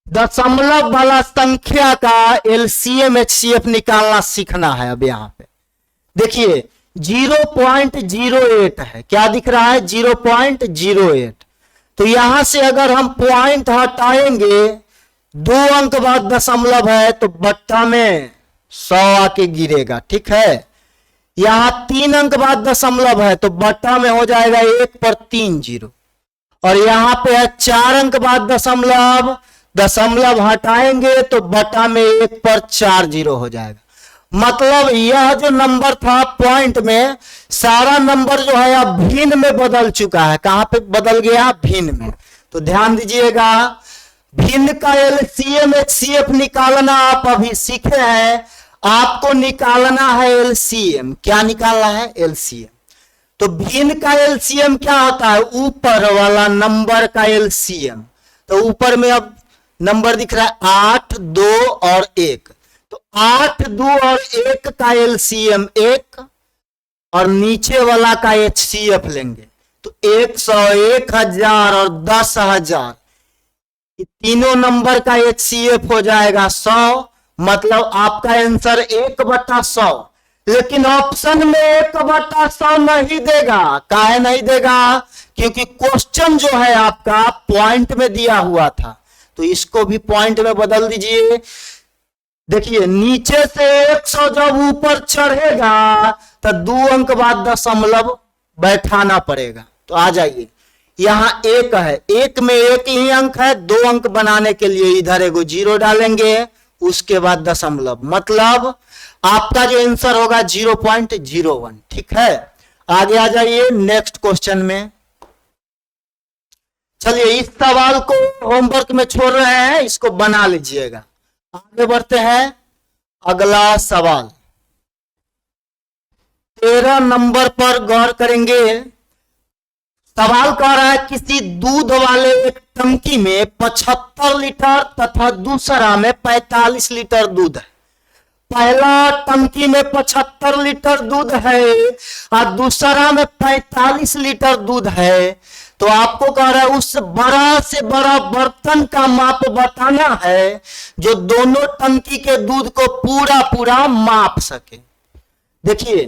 A: दशमलव वाला संख्या का एलसीएम एचसीएफ निकालना सीखना है। अब यहां पे देखिए 0.08 है, क्या दिख रहा है, 0.08। तो यहां से अगर हम पॉइंट हटाएंगे, 2 अंक बाद दशमलव है तो बट्टा में 100 आके गिरेगा, ठीक है। यहां 3 अंक बाद दशमलव है तो बट्टा में हो जाएगा 1 पर 3 0, और यहां पे है 4 अंक बाद दशमलव, दशमलव हटाएंगे तो बट्टा में 1 पर 4 0 हो जाएगा। मतलब यह जो नंबर था पॉइंट में, सारा नंबर जो है अब भिन्न में बदल चुका है। कहां पे बदल गया, भिन्न में। तो ध्यान दीजिएगा, भिन्न का एलसीएम एचसीएफ निकालना आप अभी सीखे हैं, आपको निकालना है एलसीएम। क्या निकालना है, एलसीएम। तो भिन्न का एलसीएम क्या होता है, ऊपर वाला नंबर का एलसीएम। तो ऊपर में अब नंबर दिख रहा है 8 2 और 1, तो 8 2 और 1 का एलसीएम 1, और नीचे वाला का HCF लेंगे तो 100, 1000 और 10,000, तीनों नंबर का HCF हो जाएगा 100, मतलब आपका आंसर 1/100। लेकिन ऑप्शन में 1/100 नहीं देगा। काहे नहीं देगा? क्योंकि क्वेश्चन जो है आपका पॉइंट में दिया हुआ था, तो इसको भी पॉइंट में बदल दीजिए। देखिए नीचे से 100 जब ऊपर चढ़ेगा तो 2 अंक बाद दशमलव बैठाना पड़ेगा। तो आ जाइए, यहां 1 है, 1 में 1 ही अंक है, 2 अंक बनाने के लिए इधर एगो 0 डालेंगे, उसके बाद दशमलव, मतलब आपका जो आंसर होगा 0.01। ठीक है, आगे आ जाइए नेक्स्ट क्वेश्चन में। चलिए इस सवाल को होमवर्क में छोड़ रहे हैं, इसको बना लीजिएगा। आगे बढ़ते हैं, अगला सवाल 13 नंबर पर गौर करेंगे। सवाल कह रहा है किसी दूध वाले एक टंकी में 75 लीटर तथा दूसरा में 45 लीटर दूध है। पहला टंकी में 75 लीटर दूध है और दूसरा में 45 लीटर दूध है, तो आपको कह रहा है उस बड़ा से बड़ा बर्तन का माप बताना है जो दोनों टंकी के दूध को पूरा पूरा माप सके। देखिए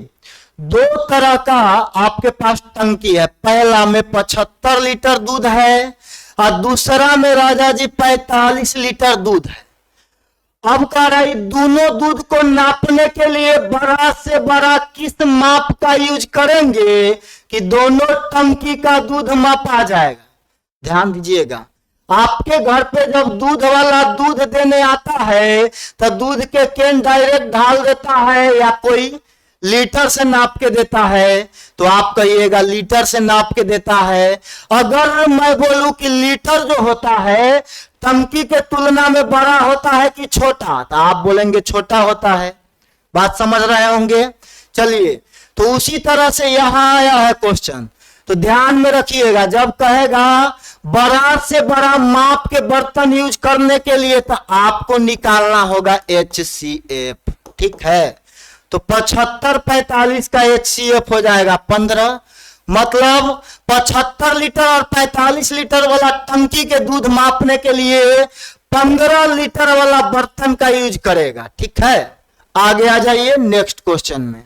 A: 2 तरह का आपके पास टंकी है, पहला में 75 लीटर दूध है और दूसरा में राजा जी 45 लीटर दूध है। अब कह रहा है दोनों दूध को नापने के लिए बड़ा से बड़ा किस माप का यूज करेंगे कि दोनों टंकी का दूध मापा जाएगा। ध्यान दीजिएगा, आपके घर पे जब दूध वाला दूध देने आता है तो दूध के केन डायरेक्ट ढाल देता है या कोई लीटर से नाप के देता है, तो आप कहिएगा लीटर से नाप के देता है। अगर मैं बोलूं कि लीटर जो होता है टंकी के तुलना में बड़ा होता है कि छोटा, तो आप बोलेंगे छोटा होता है। बात समझ रहे होंगे। चलिए, तो उसी तरह से यहां आया है क्वेश्चन, तो ध्यान में रखिएगा, जब कहेगा बड़ा से बड़ा माप के बर्तन यूज करने के लिए तो आपको निकालना होगा HCF। ठीक है, तो 75 45 का HCF हो जाएगा 15, मतलब 75 लीटर और 45 लीटर वाला टंकी के दूध मापने के लिए 15 लीटर वाला बर्तन का यूज करेगा। ठीक है, आगे आ जाइए नेक्स्ट क्वेश्चन में।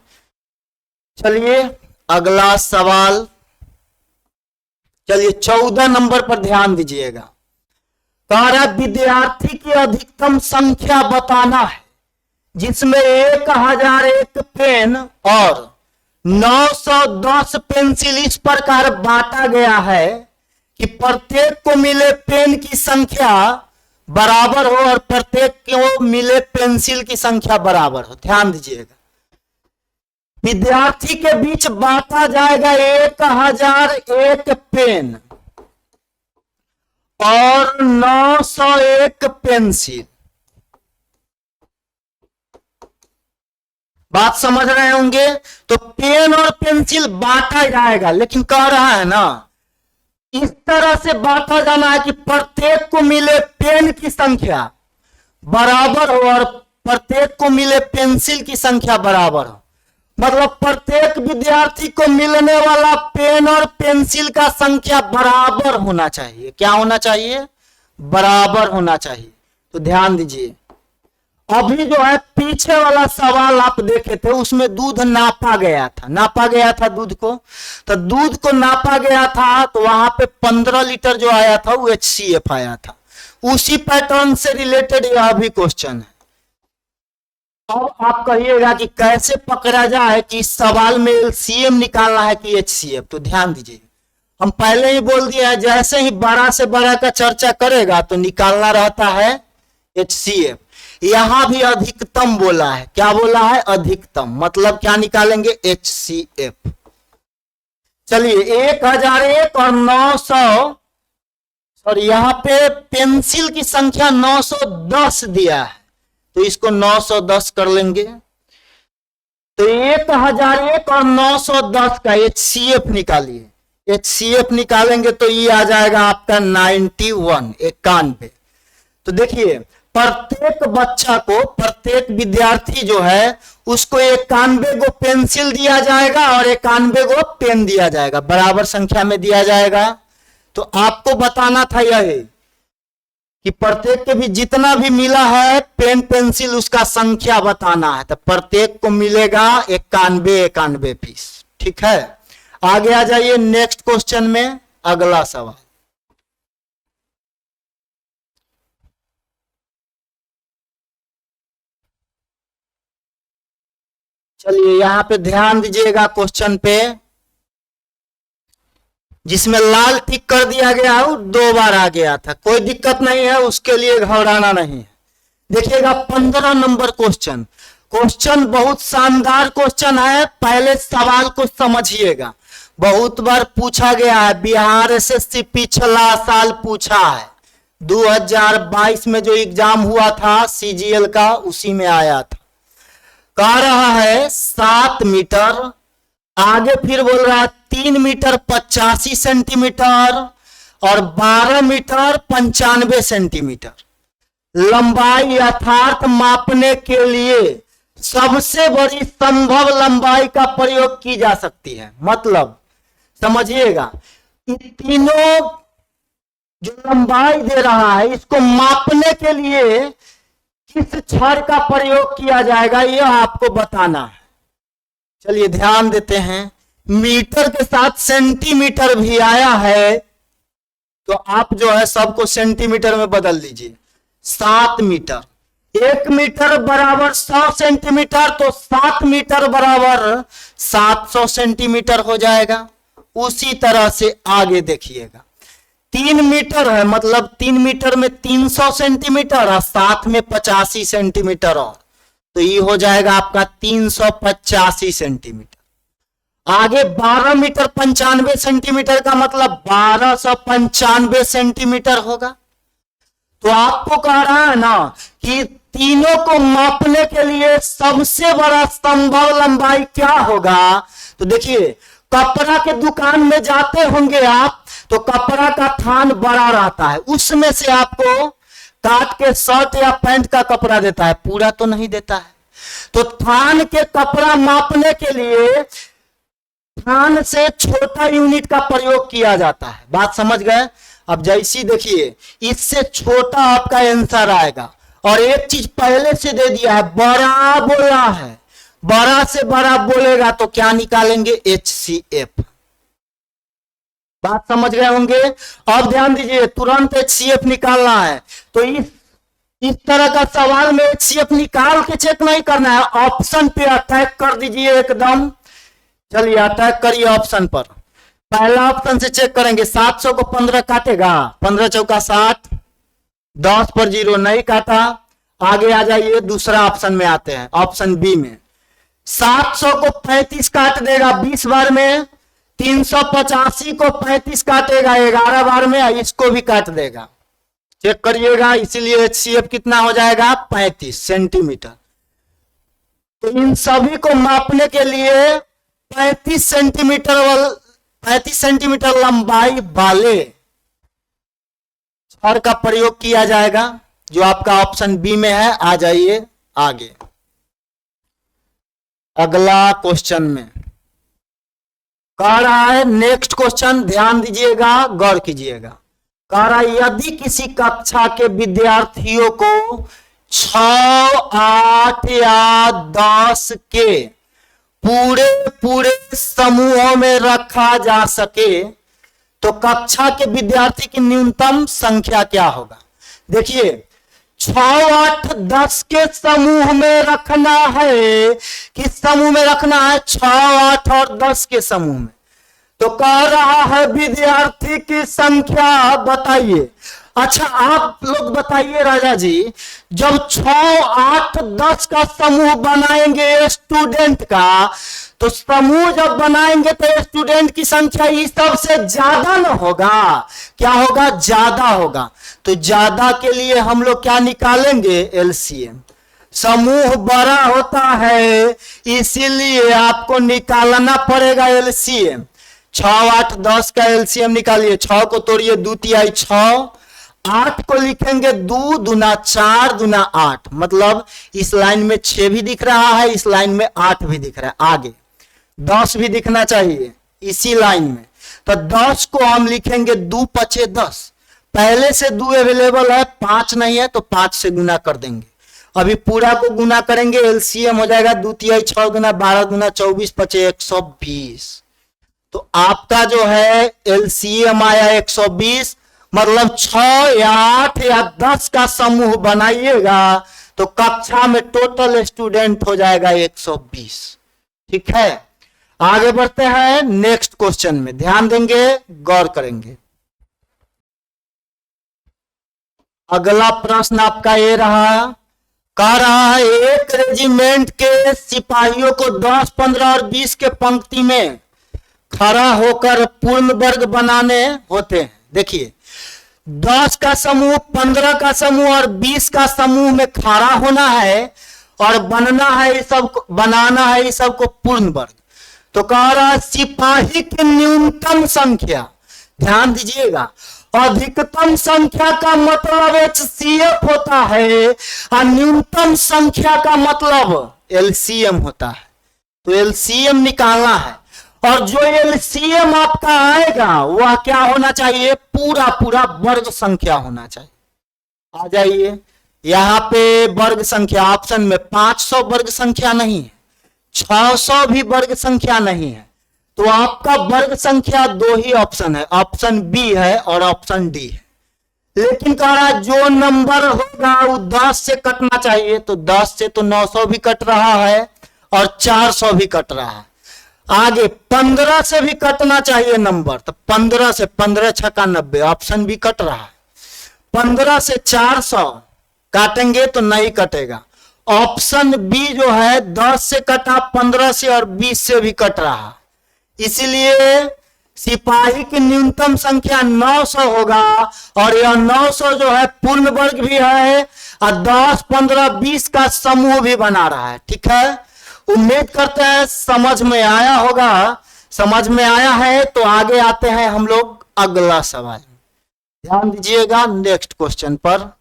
A: चलिए अगला सवाल, चलिए 14 नंबर पर ध्यान दीजिएगा। कह रहा विद्यार्थी की अधिकतम संख्या बताना है जिसमें 1001 पेन और 910 पेंसिल इस प्रकार बांटा गया है कि प्रत्येक को मिले पेन की संख्या बराबर हो और प्रत्येक को मिले पेंसिल की संख्या बराबर हो। ध्यान दीजिएगा, विद्यार्थी के बीच बांटा जाएगा 1001 पेन और 901 पेंसिल। बात समझ रहे होंगे। तो पेन और पेंसिल बांटा जाएगा, लेकिन कह रहा है ना इस तरह से बांटा जाना है कि प्रत्येक को मिले पेन की संख्या बराबर हो और प्रत्येक को मिले पेंसिल की संख्या बराबर हो। मतलब प्रत्येक विद्यार्थी को मिलने वाला पेन और पेंसिल का संख्या बराबर होना चाहिए। क्या होना चाहिए? बराबर होना चाहिए। तो ध्यान दीजिए, अभी जो है पीछे वाला सवाल आप देखे थे उसमें दूध नापा गया था दूध को, तो दूध को नापा गया था तो वहां पे 15 लीटर जो आया था वो HCF आया था। उसी पैटर्न से रिलेटेड यह भी क्वेश्चन है। अब आप कहिएगा कि कैसे पकड़ा जाए कि इस सवाल में LCM निकालना है कि HCF। तो ध्यान दीजिए, हम पहले ही बोल दिया है जैसे ही बड़ा से बड़ा का चर्चा करेगा तो निकालना रहता है HCF। यहां भी अधिकतम बोला है। क्या बोला है? अधिकतम, मतलब क्या निकालेंगे? HCF। चलिए 1001 और 900, और यहां पे पेंसिल की संख्या 910 दिया है तो इसको 910 कर लेंगे। तो 1001 और 910 का HCF निकालिए। HCF निकालेंगे तो ये आ जाएगा आपका 91, 91। तो देखिए प्रत्येक बच्चा को, प्रत्येक विद्यार्थी जो है उसको 91 गो पेंसिल दिया जाएगा और 91 गो पेन दिया जाएगा, बराबर संख्या में दिया जाएगा। तो आपको बताना था यही कि प्रत्येक के भी जितना भी मिला है पेन पेंसिल उसका संख्या बताना है। तो प्रत्येक को मिलेगा 91 पीस। ठीक है, आगे आ जाइए नेक्स्ट क्वेश्चन में, अगला सवाल। चलिए यहां पे ध्यान दीजिएगा क्वेश्चन पे, जिसमें लाल टिक कर दिया गया हो 2 बार आ गया था, कोई दिक्कत नहीं है, उसके लिए घबराना नहीं है। देखिएगा 15 नंबर क्वेश्चन। क्वेश्चन बहुत शानदार क्वेश्चन है, पहले सवाल को समझिएगा। बहुत बार पूछा गया है, बिहार एसएससी पिछला साल पूछा है, 2022 में जो एग्जाम हुआ था सीजीएल का, उसी में आया था। कह रहा है 7 मीटर, आगे फिर बोल रहा है 3 मीटर 85 सेंटीमीटर और 12 मीटर 95 सेंटीमीटर लंबाई यथार्थ मापने के लिए सबसे बड़ी संभव लंबाई का प्रयोग की जा सकती है। मतलब समझिएगा, इन तीनों जो लंबाई दे रहा है इसको मापने के लिए किस छड़ का प्रयोग किया जाएगा, यह आपको बताना है। चलिए ध्यान देते हैं, मीटर के साथ सेंटीमीटर भी आया है, तो आप जो है सबको सेंटीमीटर में बदल दीजिए। 7 मीटर, 1 मीटर बराबर 100 सेंटीमीटर, तो 7 मीटर बराबर 700 सेंटीमीटर हो जाएगा। उसी तरह से आगे देखिएगा, 3 मीटर है, मतलब 3 मीटर में 300 सेंटीमीटर और साथ में 85 सेंटीमीटर और, तो ये हो जाएगा आपका 385 सेंटीमीटर। आगे 12 मीटर 95 सेंटीमीटर का मतलब 1295 सेंटीमीटर होगा। तो आपको कह रहा है ना कि तीनों को मापने के लिए सबसे बड़ा संभव लंबाई क्या होगा। तो देखिए, कपड़ा के दुकान में जाते होंगे आप, तो कपड़ा का थान बड़ा रहता है, उसमें से आपको काट के शर्ट या पैंट का कपड़ा देता है, पूरा तो नहीं देता है। तो थान के कपड़ा मापने के लिए थान से छोटा यूनिट का प्रयोग किया जाता है। बात समझ गए। अब जैसी देखिए, इससे छोटा आपका आंसर आएगा, और एक चीज पहले से दे दिया है, बड़ा बोला है, बड़ा से बड़ा बोलेगा तो क्या निकालेंगे, HCF। बात समझ गए होंगे। अब ध्यान दीजिए, तुरंत HCF निकालना है। तो इस तरह का सवाल में HCF निकाल के चेक नहीं करना है, ऑप्शन पे अटैक कर दीजिए एकदम। चलिए अटैक करिए ऑप्शन पर। पहला ऑप्शन से चेक करेंगे, 700 को 15 काटेगा, 15 चौका 60, 10 पर 0 नहीं काटा। आगे आ जाइए, दूसरा ऑप्शन में आते हैं, ऑप्शन बी में 700 को 35 काट देगा 20 बार में, 385 को 35 काटेगा 11 बार में, इसको भी काट देगा। चेक करिएगा, इसीलिए HCF कितना हो जाएगा, 35 सेंटीमीटर। तो इन सभी को मापने के लिए 35 सेंटीमीटर लंबाई वाले छड़ का प्रयोग किया जाएगा, जो आपका ऑप्शन बी में है। आ जाइए आगे अगला क्वेश्चन में कह रहा है, नेक्स्ट क्वेश्चन ध्यान दीजिएगा, गौर कीजिएगा। कह रहा है, यदि किसी कक्षा के विद्यार्थियों को 6, 8 या 10 के पूरे समूहों में रखा जा सके, तो कक्षा के विद्यार्थी की न्यूनतम संख्या क्या होगा। देखिए, 6, 8, 10 के समूह में रखना है, किस समूह में रखना है, 6, 8 और 10 के समूह में। तो कह रहा है विद्यार्थी की संख्या बताइए। अच्छा आप लोग बताइए राजा जी, जब 6, 8, 10 का समूह बनाएंगे स्टूडेंट का, तो समूह जब बनाएंगे तो स्टूडेंट की संख्या इस सबसे ज्यादा न होगा, क्या होगा, ज्यादा होगा। तो ज्यादा के लिए हम लोग क्या निकालेंगे, LCM। समूह बड़ा होता है, इसीलिए आपको निकालना पड़ेगा LCM। 6, 8, 10 का LCM निकालिए। 6 को तोड़िए, 2 तिहाई 6, 8 को लिखेंगे 2 दूना 4 दूना 8, मतलब इस लाइन में 6 भी दिख रहा है, इस लाइन में 8 भी दिख रहा है, आगे 10 भी दिखना चाहिए इसी लाइन में। तो 10 को हम लिखेंगे 2 पचे 10, पहले से 2 अवेलेबल है, 5 नहीं है तो 5 से गुना कर देंगे। अभी पूरा को गुना करेंगे, एलसीएम हो जाएगा 2 तिहाई 6 गुना 12 गुना 24 पचे 120। तो आपका जो है एलसीएम आया 120, मतलब 6 या 8 या 10 का समूह बनाइएगा तो कक्षा में टोटल स्टूडेंट हो जाएगा 120। ठीक है, आगे बढ़ते हैं नेक्स्ट क्वेश्चन में, ध्यान देंगे, गौर करेंगे। अगला प्रश्न आपका ये रहा, कह रहा है एक रेजिमेंट के सिपाहियों को 10, 15 और 20 के पंक्ति में खड़ा होकर पूर्ण वर्ग बनाने होते हैं। देखिए 10 का समूह, 15 का समूह और 20 का समूह में खड़ा होना है और बनना है ये सब, बनाना है ये सबको पूर्ण वर्ग। तो कह रहा है सिपाही की न्यूनतम संख्या, ध्यान दीजिएगा, अधिकतम संख्या का मतलब HCF होता है और न्यूनतम संख्या का मतलब LCM होता है। तो LCM निकालना है और जो LCM आपका आएगा वह क्या होना चाहिए, पूरा पूरा वर्ग संख्या होना चाहिए। आ जाइए यहां पे वर्ग संख्या ऑप्शन में 500 वर्ग संख्या नहीं है, 600 भी वर्ग संख्या नहीं है, तो आपका वर्ग संख्या 2 ही ऑप्शन है, ऑप्शन बी है और ऑप्शन डी है। लेकिन कह रहा है जो नंबर होगा वो 10 से कटना चाहिए, तो 10 से तो 900 भी कट रहा है और 400 भी कट रहा है। आगे 15 से भी कटना चाहिए नंबर, तो 15 से 15 छक्का 90, ऑप्शन बी कट रहा है। 15 से 400 काटेंगे तो नहीं कटेगा, ऑप्शन बी जो है 10 से कटा, 15 से और 20 से भी कट रहा। इसलिए सिपाही की न्यूनतम संख्या 900 होगा और यह 900 जो है पूर्ण वर्ग भी है और 10, 15, 20 का समूह भी बना रहा है। ठीक है, उम्मीद करते हैं समझ में आया होगा। समझ में आया है तो आगे आते हैं हम लोग अगला सवाल, ध्यान दीजिएगा नेक्स्ट क्वेश्चन पर।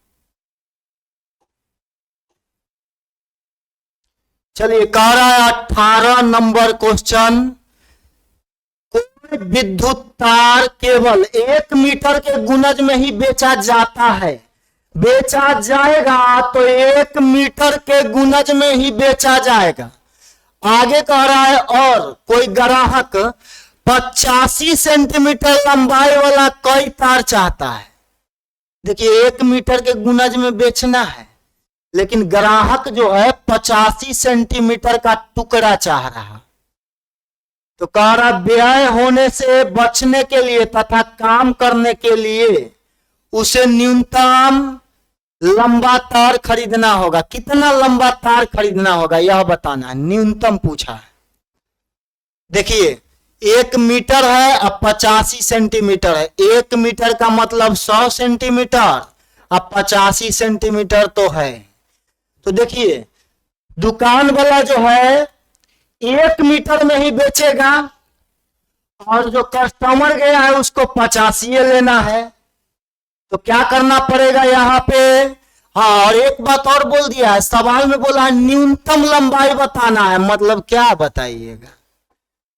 A: चलिए कह रहा है 18 नंबर क्वेश्चन, कोई विद्युत तार केवल 1 मीटर के गुणज में ही बेचा जाता है, बेचा जाएगा तो 1 मीटर के गुणज में ही बेचा जाएगा। आगे कह रहा है और कोई ग्राहक 85 सेंटीमीटर लंबाई वाला कई तार चाहता है। देखिए 1 मीटर के गुणज में बेचना है, लेकिन ग्राहक जो है 85 सेंटीमीटर का टुकड़ा चाह रहा। तो कह रहा व्यय होने से बचने के लिए तथा काम करने के लिए उसे न्यूनतम लंबा तार खरीदना होगा। कितना लंबा तार खरीदना होगा यह बताना है, न्यूनतम पूछा है। देखिए 1 मीटर है और 85 सेंटीमीटर है, 1 मीटर का मतलब 100 सेंटीमीटर अब 85 सेंटीमीटर तो है। तो देखिए दुकान वाला जो है 1 मीटर में ही बेचेगा और जो कस्टमर गया है उसको 85 लेना है। तो क्या करना पड़ेगा यहाँ पे, हाँ और एक बात और बोल दिया है, सवाल में बोला है न्यूनतम लंबाई बताना है, मतलब क्या बताइएगा,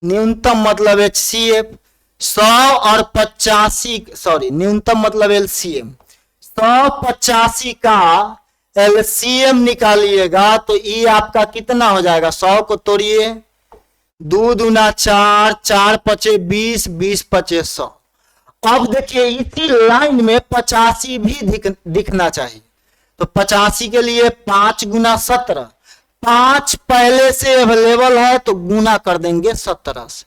A: न्यूनतम मतलब HCF 100 और 85, सॉरी न्यूनतम मतलब LCM 185 का LCM निकालिएगा तो ये आपका कितना हो जाएगा, 100 को तोड़िए, 2 दूना 4, 4 पचे 20, 20 पचे 100। अब देखिए इसी लाइन में 85 भी दिखना चाहिए, तो 85 के लिए 5 गुना 17, 5 पहले से अवेलेबल है तो गुना कर देंगे 17 से,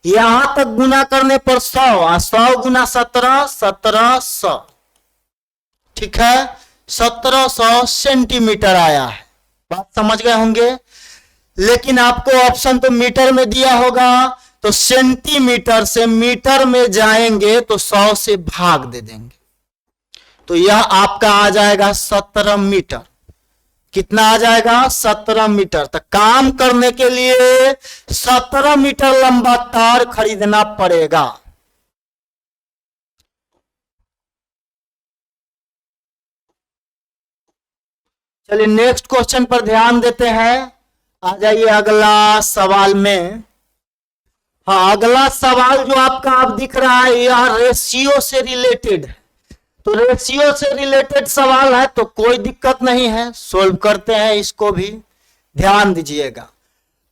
A: यहां तक गुना करने पर 100, 100 गुना 17, 1700। ठीक है, 1700 सेंटीमीटर आया है, बात समझ गए होंगे। लेकिन आपको ऑप्शन तो मीटर में दिया होगा, तो सेंटीमीटर से मीटर में जाएंगे तो 100 से भाग दे देंगे, तो यह आपका आ जाएगा 17 मीटर। कितना आ जाएगा, 17 मीटर। तो काम करने के लिए 17 मीटर लंबा तार खरीदना पड़ेगा। चलिए नेक्स्ट क्वेश्चन पर ध्यान देते हैं। आ जाइए अगला सवाल में। हाँ, अगला सवाल जो आपका आप दिख रहा है यह रेशियो से रिलेटेड है। तो रेशियो से रिलेटेड सवाल है तो कोई दिक्कत नहीं है, सोल्व करते हैं इसको भी। ध्यान दीजिएगा।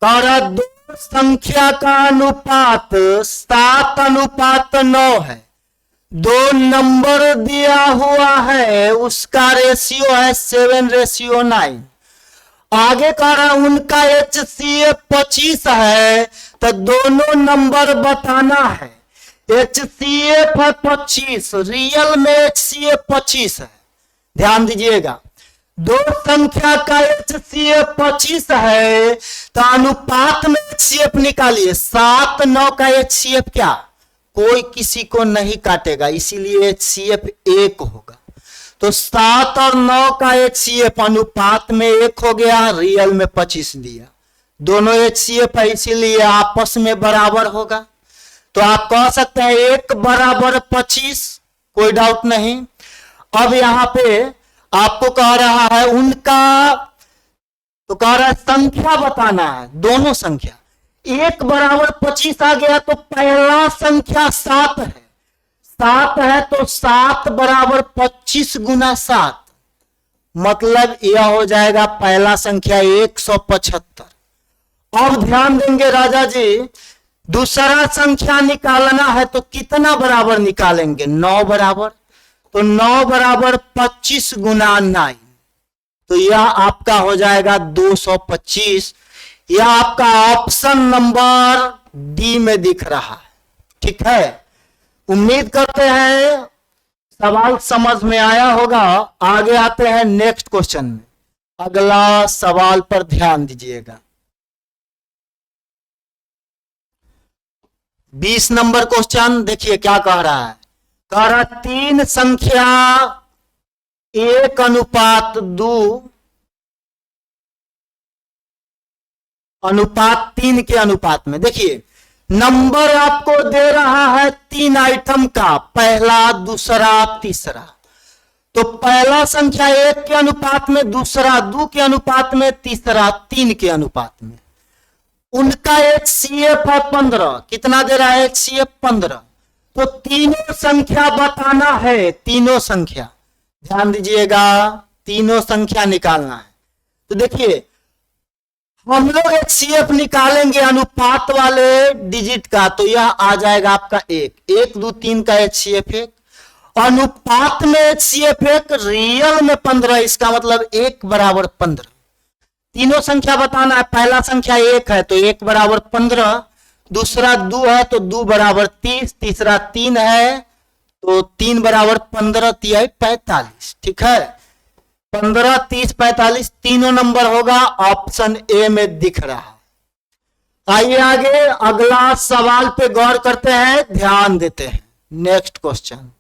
A: और दो संख्या का अनुपात 7:9 है। दो नंबर दिया हुआ है, उसका रेशियो है 7:9। आगे कह रहा उनका HCF 25 है, तो दोनों नंबर बताना है। HCF है 25, रियल में HCF 25 है। ध्यान दीजिएगा, दो संख्या का HCF 25 है तो अनुपात में HCF निकालिए। 7:9 का HCF क्या, कोई किसी को नहीं काटेगा, इसीलिए HCF 1 होगा। तो 7 और 9 का HCF अनुपात में 1 हो गया, रियल में 25 दिया। दोनों HCF है इसीलिए आपस में बराबर होगा। तो आप कह सकते हैं 1 बराबर 25, कोई डाउट नहीं। अब यहां पे आपको कह रहा है उनका, तो कह रहा है संख्या बताना है, दोनों संख्या। 1 बराबर 25 आ गया तो पहला संख्या 7 है। 7 है तो 7 बराबर 25 गुना 7, मतलब यह हो जाएगा पहला संख्या 175। अब ध्यान देंगे राजा जी, दूसरा संख्या निकालना है तो कितना बराबर निकालेंगे, 9 बराबर। तो 9 बराबर 25 गुना 9, तो यह आपका हो जाएगा 225। यह आपका ऑप्शन नंबर डी में दिख रहा है। ठीक है, उम्मीद करते हैं सवाल समझ में आया होगा। आगे आते हैं नेक्स्ट क्वेश्चन में। अगला सवाल पर ध्यान दीजिएगा। 20 नंबर क्वेश्चन देखिए क्या कह रहा है। कह रहा 3 संख्या 1:2 अनुपात 3 के अनुपात में। देखिए नंबर आपको दे रहा है 3 आइटम का, पहला, दूसरा, तीसरा। तो पहला संख्या 1 के अनुपात में, दूसरा 2 के अनुपात में, तीसरा 3 के अनुपात में। उनका HCF है 15। कितना दे रहा है HCF 15। तो तीनों संख्या बताना है, तीनों संख्या। ध्यान दीजिएगा, तीनों संख्या निकालना है। तो देखिए हम लोग HCF निकालेंगे अनुपात वाले डिजिट का, तो यह आ जाएगा आपका 1 2 3 का HCF 1, अनुपात में HCF 1, रियल में 15। इसका मतलब 1 बराबर 15। तीनों संख्या बताना है। पहला संख्या 1 है तो 1 बराबर 15, दूसरा 2 है तो 2 बराबर 30, तीसरा 3 है तो 3 बराबर 15 3 45। ठीक है, 15 30 45 तीनों नंबर होगा, ऑप्शन ए में दिख रहा है। आइए आगे अगला सवाल पे गौर करते हैं, ध्यान देते हैं। नेक्स्ट क्वेश्चन,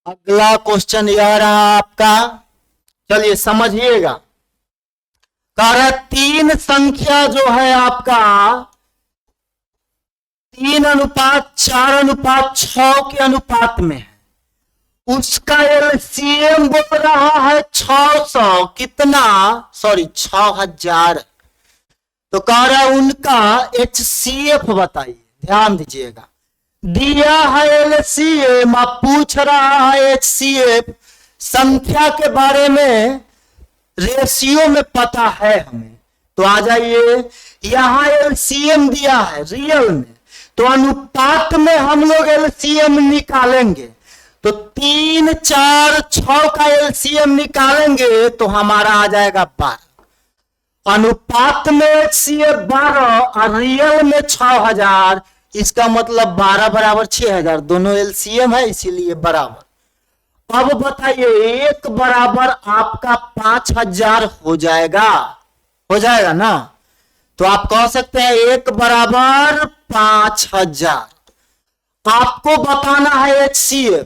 A: अगला क्वेश्चन यह रहा आपका। चलिए समझिएगा। कह रहा 3 संख्या जो है आपका 3:4:6 के अनुपात में है, उसका LCM बोल रहा है 600। कितना, सॉरी 6000। तो कह रहा है उनका HCF बताइए। ध्यान दीजिएगा, दिया है LCM, आप पूछ रहा है HCF। संख्या के बारे में रेशियो में पता है हमें, तो आ जाइए। यहां LCM दिया है रियल में, तो अनुपात में हम लोग LCM निकालेंगे। तो 3 4 6 का LCM निकालेंगे तो हमारा आ जाएगा 12। अनुपात में HCF 12 और रियल में 6000, इसका मतलब 12 बराबर 6000। दोनों LCM है इसीलिए बराबर। अब बताइए 1 बराबर आपका 5000 हो जाएगा, हो जाएगा ना। तो आप कह सकते हैं 1 बराबर 5000। आपको बताना है HCF,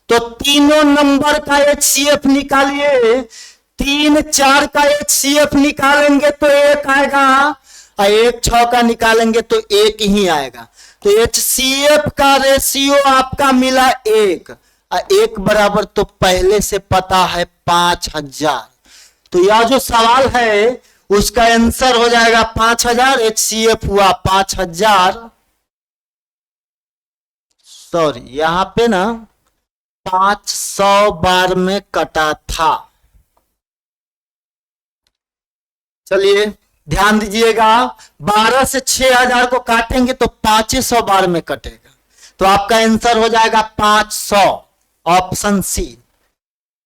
A: तो तीनों नंबर का HCF निकालिए। 3 4 का HCF निकालेंगे तो 1 आएगा, और 1 6 का निकालेंगे तो 1 ही आएगा। तो HCF का रेशियो आपका मिला 1, 1 बराबर तो पहले से पता है 5000। तो यह जो सवाल है उसका आंसर हो जाएगा 5000। HCF हुआ 5000। सॉरी, यहां पे ना 500 बार में कटा था। चलिए ध्यान दीजिएगा, 12 से 6000 को काटेंगे तो 500 बार में कटेगा, तो आपका आंसर हो जाएगा 500, ऑप्शन सी।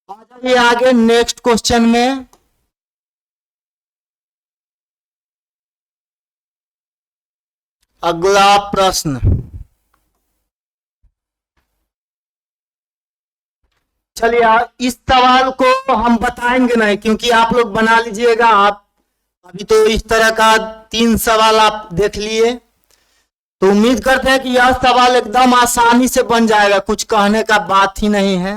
A: आ जाइए आगे नेक्स्ट क्वेश्चन में। अगला प्रश्न, चलिए इस सवाल को हम बताएंगे नहीं, क्योंकि आप लोग बना लीजिएगा। आप अभी तो इस तरह का 3 सवाल आप देख लिए, तो उम्मीद करते हैं कि यह सवाल एकदम आसानी से बन जाएगा, कुछ कहने का बात ही नहीं है।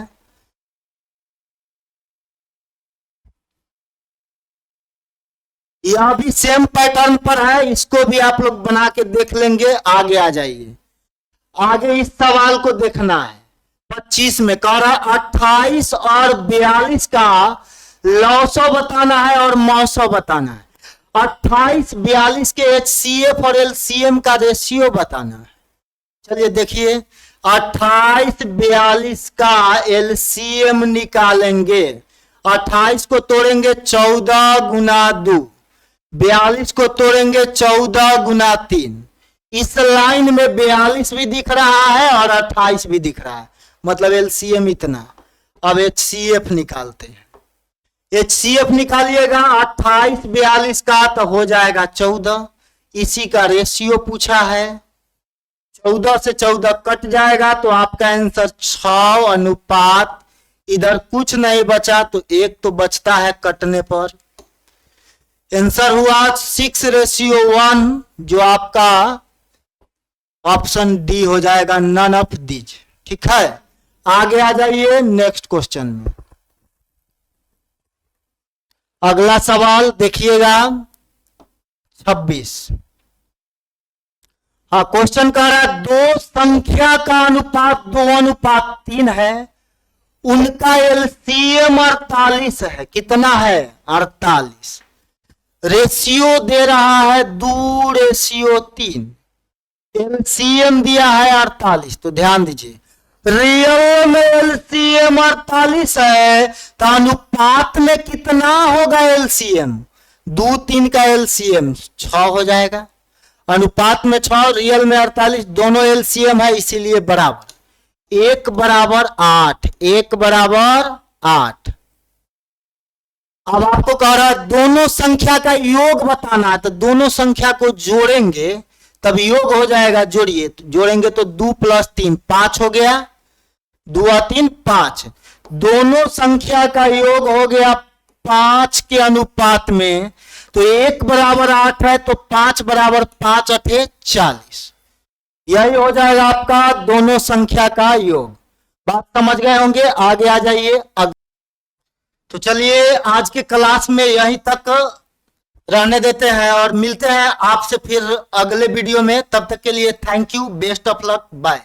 A: यह भी सेम पैटर्न पर है, इसको भी आप लोग बना के देख लेंगे। आगे आ जाइए, आगे इस सवाल को देखना है। 25 में कह रहा है 28 और 42 का लौसौ बताना है और मौसौ बताना है। 28 42 के HCF और LCM का रेशियो बताना है। चलिए देखिए, 28 42 का LCM निकालेंगे। 28 को तोड़ेंगे 14 गुना 2, 42 को तोड़ेंगे 14 गुना 3। इस लाइन में 42 भी दिख रहा है और 28 भी दिख रहा है, मतलब LCM इतना। अब HCF निकालते हैं। HCF निकालिएगा 28 42 का तो हो जाएगा 14। इसी का रेशियो पूछा है, 14 से 14 कट जाएगा तो आपका आंसर 6 अनुपात, इधर कुछ नहीं बचा तो 1 तो बचता है कटने पर। आंसर हुआ 6:1, जो आपका ऑप्शन डी हो जाएगा, नन ऑफ दीज। ठीक है, आगे आ जाइए नेक्स्ट क्वेश्चन में। अगला सवाल देखिएगा 26। हाँ, क्वेश्चन कह रहा है 2 संख्या का अनुपात 2:3 है, उनका LCM 48 है। कितना है? 48। रेशियो दे रहा है 2:3, LCM दिया है 48। तो ध्यान दीजिए, रियल में LCM 48 है तो अनुपात में कितना होगा LCM? 2 3 का LCM 6 हो जाएगा। अनुपात में 6, रियल में 48, दोनों LCM है, इसीलिए बराबर। 1 बराबर 8, 1 बराबर 8। अब आपको कह रहा है दोनों संख्या का योग बताना है, तो दोनों संख्या को जोड़ेंगे तब योग हो जाएगा। जोड़िए, जोड़ेंगे तो 2 + 3 5 हो गया, 2 और 3 5। दोनों संख्या का योग हो गया 5 के अनुपात में, तो 1 बराबर 8 है तो 5 बराबर 5 8 40। यही हो जाएगा आपका दोनों संख्या का योग। बात समझ गए होंगे, आगे आ जाइए। तो चलिए आज के क्लास में यहीं तक रहने देते हैं और मिलते हैं आपसे फिर अगले वीडियो में। तब तक के लिए thank you, best of luck, bye.